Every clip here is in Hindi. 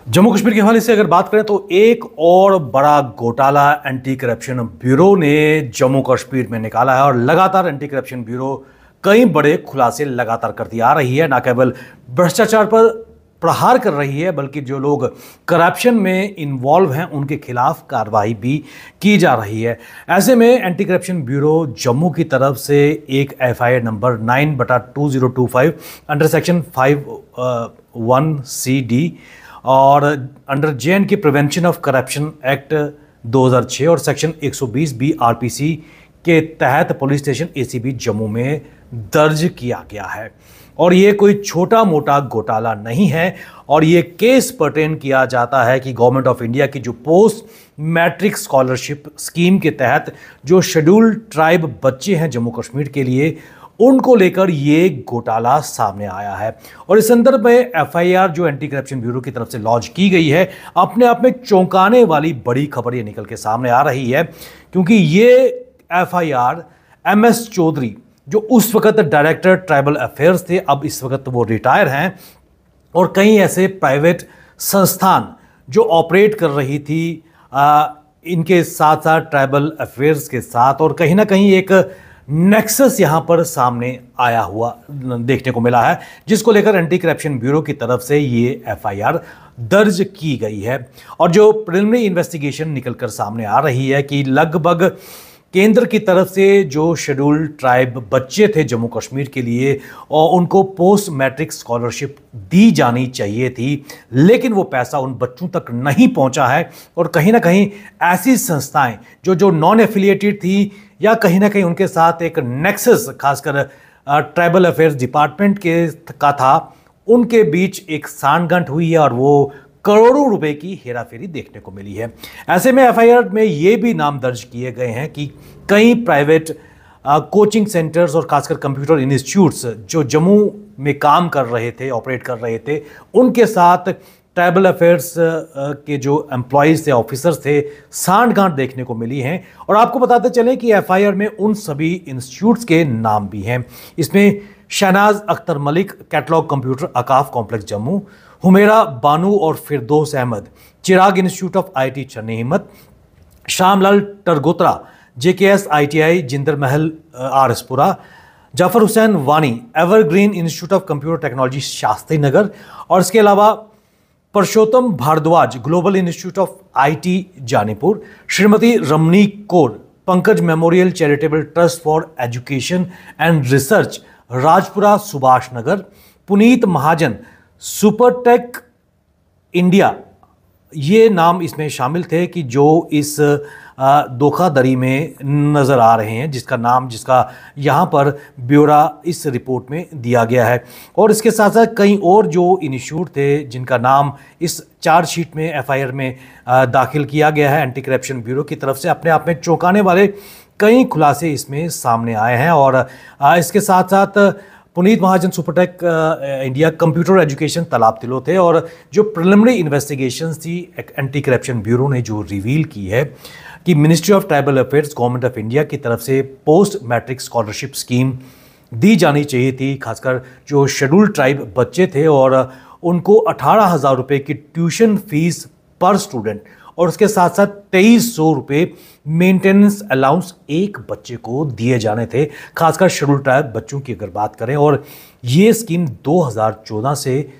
जम्मू कश्मीर के हवाले से अगर बात करें तो एक और बड़ा घोटाला एंटी करप्शन ब्यूरो ने जम्मू कश्मीर में निकाला है और लगातार एंटी करप्शन ब्यूरो कई बड़े खुलासे लगातार करती आ रही है। न केवल भ्रष्टाचार पर प्रहार कर रही है बल्कि जो लोग करप्शन में इन्वॉल्व हैं उनके खिलाफ कार्रवाई भी की जा रही है। ऐसे में एंटी करप्शन ब्यूरो जम्मू की तरफ से एक FIR number 9/2025 under section 51CD और under JNK prevention of corruption act 2006 और सेक्शन 120B RPC के तहत पुलिस स्टेशन ACB जम्मू में दर्ज किया गया है। और ये कोई छोटा मोटा घोटाला नहीं है और ये केस पर्टेन किया जाता है कि गवर्नमेंट ऑफ इंडिया की जो पोस्ट मैट्रिक स्कॉलरशिप स्कीम के तहत जो शेड्यूल्ड ट्राइब बच्चे हैं जम्मू कश्मीर के लिए उनको लेकर ये घोटाला सामने आया है। और इस संदर्भ में FIR जो एंटी करप्शन ब्यूरो की तरफ से लॉन्च की गई है अपने आप में चौंकाने वाली बड़ी खबर ये निकल के सामने आ रही है, क्योंकि ये FIR MS चौधरी जो उस वक्त डायरेक्टर ट्राइबल अफेयर्स थे, अब इस वक्त वो रिटायर हैं, और कई ऐसे प्राइवेट संस्थान जो ऑपरेट कर रही थी इनके साथ साथ ट्राइबल अफेयर्स के साथ, और कहीं ना कहीं एक नेक्सस यहां पर सामने आया हुआ देखने को मिला है, जिसको लेकर एंटी करप्शन ब्यूरो की तरफ से ये FIR दर्ज की गई है। और जो प्रिलिमिनरी इन्वेस्टिगेशन निकलकर सामने आ रही है कि लगभग केंद्र की तरफ से जो शेड्यूल्ड ट्राइब बच्चे थे जम्मू कश्मीर के लिए और उनको पोस्ट मैट्रिक स्कॉलरशिप दी जानी चाहिए थी, लेकिन वो पैसा उन बच्चों तक नहीं पहुंचा है। और कहीं ना कहीं ऐसी संस्थाएं जो नॉन एफिलिएटेड थी या कहीं ना कहीं उनके साथ एक नेक्सस खासकर ट्राइबल अफेयर्स डिपार्टमेंट का था, उनके बीच एक सांठगांठ हुई है और वो करोड़ों रुपए की हेराफेरी देखने को मिली है। ऐसे में FIR में ये भी नाम दर्ज किए गए हैं कि कई प्राइवेट कोचिंग सेंटर्स और खासकर कंप्यूटर इंस्टीट्यूट्स जो जम्मू में काम कर रहे थे, ऑपरेट कर रहे थे, उनके साथ ट्राइबल अफेयर्स के जो एम्प्लॉयज़ थे, ऑफिसर्स थे, सांठगांठ देखने को मिली हैं। और आपको बताते चलें कि FIR में उन सभी इंस्टीट्यूट्स के नाम भी हैं। इसमें Shahnaz Akhtar Malik catalogue computer Auqaf complex Jammu, Humaira Bano और Firdous Ahmed Chirag institute of IT Channi हिम्मत, Shyamlal टरगोत्रा JKS ITI Jinder Mahal RSपुरा, Jafar Hussain Wani evergreen institute of computer technology Shastri Nagar, और इसके अलावा Parshottam Bhardwaj global institute of IT Janipur, Shrimati Ramni Kaur Pankaj memorial charitable trust for education and research Rajpura Subhash Nagar, Puneet Mahajan Supertech India, ये नाम इसमें शामिल थे कि जो इस धोखाधड़ी में नज़र आ रहे हैं, जिसका यहाँ पर ब्यौरा इस रिपोर्ट में दिया गया है। और इसके साथ साथ कई और जो इंस्टीट्यूट थे जिनका नाम इस चार्जशीट में FIR में दाखिल किया गया है एंटी करप्शन ब्यूरो की तरफ से, अपने आप में चौंकाने वाले कई खुलासे इसमें सामने आए हैं। और इसके साथ साथ Puneet Mahajan Supertech India computer education तालाब तिलो थे। और जो प्रिलिमिनरी इन्वेस्टिगेशंस थी एंटी करप्शन ब्यूरो ने जो रिवील की है कि ministry of tribal affairs government of India की तरफ से पोस्ट मैट्रिक स्कॉलरशिप स्कीम दी जानी चाहिए थी, खासकर जो शेड्यूल्ड ट्राइब बच्चे थे, और उनको 18,000 रुपये की ट्यूशन फीस पर स्टूडेंट और उसके साथ साथ 2300 रुपये मेंटेनेंस अलाउंस एक बच्चे को दिए जाने थे, खासकर शेड्यूल्ड ट्राइब बच्चों की अगर बात करें। और ये स्कीम 2014 से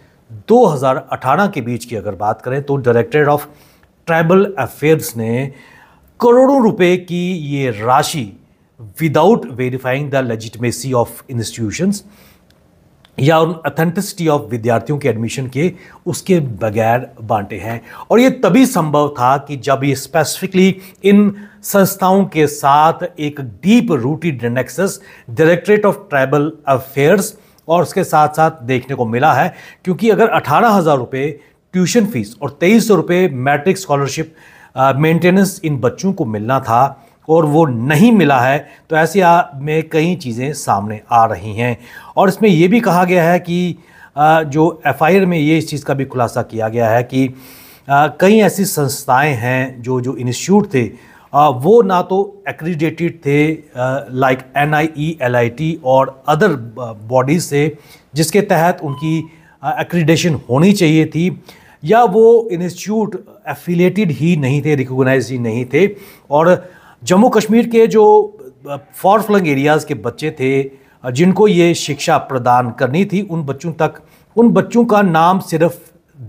2018 के बीच की अगर बात करें तो डायरेक्टरेट ऑफ ट्राइबल अफेयर्स ने करोड़ों रुपए की ये राशि without verifying the legitimacy of institutions या ऑथेंटिसिटी ऑफ विद्यार्थियों के एडमिशन के उसके बगैर बांटे हैं। और ये तभी संभव था कि जब ये स्पेसिफिकली इन संस्थाओं के साथ एक deep rooted nexus directorate of tribal affairs और उसके साथ साथ देखने को मिला है, क्योंकि अगर 18,000 रुपये ट्यूशन फीस और 2300 रुपये मैट्रिक स्कॉलरशिप मेंटेनेंस इन बच्चों को मिलना था और वो नहीं मिला है, तो ऐसे में कई चीज़ें सामने आ रही हैं। और इसमें ये भी कहा गया है कि जो FIR में ये इस चीज़ का भी खुलासा किया गया है कि कई ऐसी संस्थाएं हैं जो इंस्टीट्यूट थे वो ना तो एक्रीडेटेड थे लाइक NIE LIT और अदर बॉडीज से जिसके तहत उनकी एक्रीडेशन होनी चाहिए थी, या वो इंस्टीट्यूट एफिलिएटेड ही नहीं थे, रिकॉग्नाइज ही नहीं थे। और जम्मू कश्मीर के जो फॉर फ्लंग एरियाज़ के बच्चे थे जिनको ये शिक्षा प्रदान करनी थी, उन बच्चों का नाम सिर्फ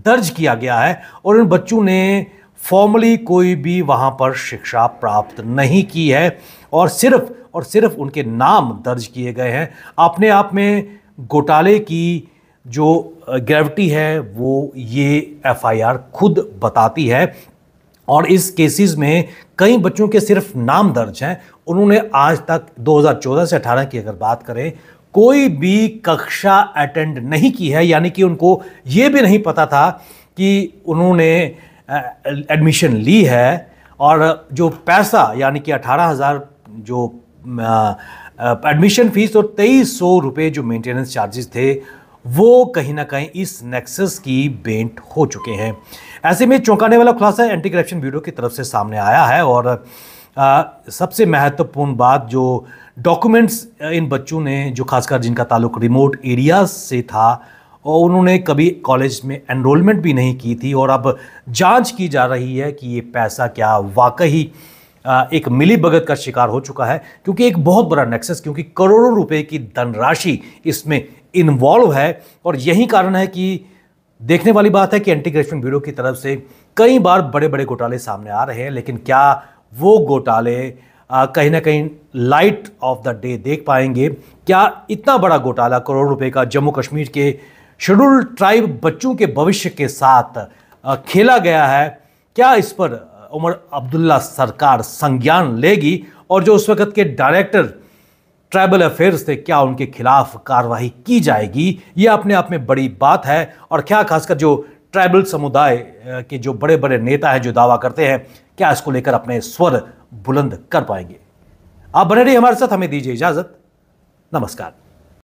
दर्ज किया गया है और उन बच्चों ने फॉर्मली कोई भी वहाँ पर शिक्षा प्राप्त नहीं की है और सिर्फ उनके नाम दर्ज किए गए हैं। अपने आप में घोटाले की जो ग्रेविटी है वो ये एफआईआर खुद बताती है। और इस केसेस में कई बच्चों के सिर्फ नाम दर्ज हैं। उन्होंने आज तक 2014 से 18 की अगर बात करें, कोई भी कक्षा अटेंड नहीं की है, यानी कि उनको ये भी नहीं पता था कि उन्होंने एडमिशन ली है। और जो पैसा यानी कि 18,000 जो एडमिशन फीस और 2300 रुपये जो मेंटेनेंस चार्जेस थे, वो कहीं ना कहीं इस नेक्सस की बेंट हो चुके हैं। ऐसे में चौंकाने वाला खुलासा एंटी करप्शन ब्यूरो की तरफ से सामने आया है। और सबसे महत्वपूर्ण बात, जो डॉक्यूमेंट्स इन बच्चों ने, जो खासकर जिनका ताल्लुक रिमोट एरियाज से था और उन्होंने कभी कॉलेज में एनरोलमेंट भी नहीं की थी, और अब जांच की जा रही है कि ये पैसा क्या वाकई एक मिलीभगत का शिकार हो चुका है, क्योंकि एक बहुत बड़ा नेक्सस, क्योंकि करोड़ों रुपए की धनराशि इसमें इन्वॉल्व है। और यही कारण है कि देखने वाली बात है कि एंटी करप्शन ब्यूरो की तरफ से कई बार बड़े बड़े घोटाले सामने आ रहे हैं, लेकिन क्या वो घोटाले कहीं ना कहीं लाइट ऑफ द डे देख पाएंगे? क्या इतना बड़ा घोटाला करोड़ रुपए का जम्मू कश्मीर के शेड्यूल्ड ट्राइब बच्चों के भविष्य के साथ खेला गया है? क्या इस पर उमर अब्दुल्ला सरकार संज्ञान लेगी? और जो उस वक्त के डायरेक्टर ट्राइबल अफेयर्स थे, क्या उनके खिलाफ कार्रवाई की जाएगी? ये अपने आप में बड़ी बात है। और क्या खासकर जो ट्राइबल समुदाय के जो बड़े बड़े नेता हैं जो दावा करते हैं, क्या इसको लेकर अपने स्वर बुलंद कर पाएंगे? आप बने रहिए हमारे साथ, हमें दीजिए इजाजत। नमस्कार।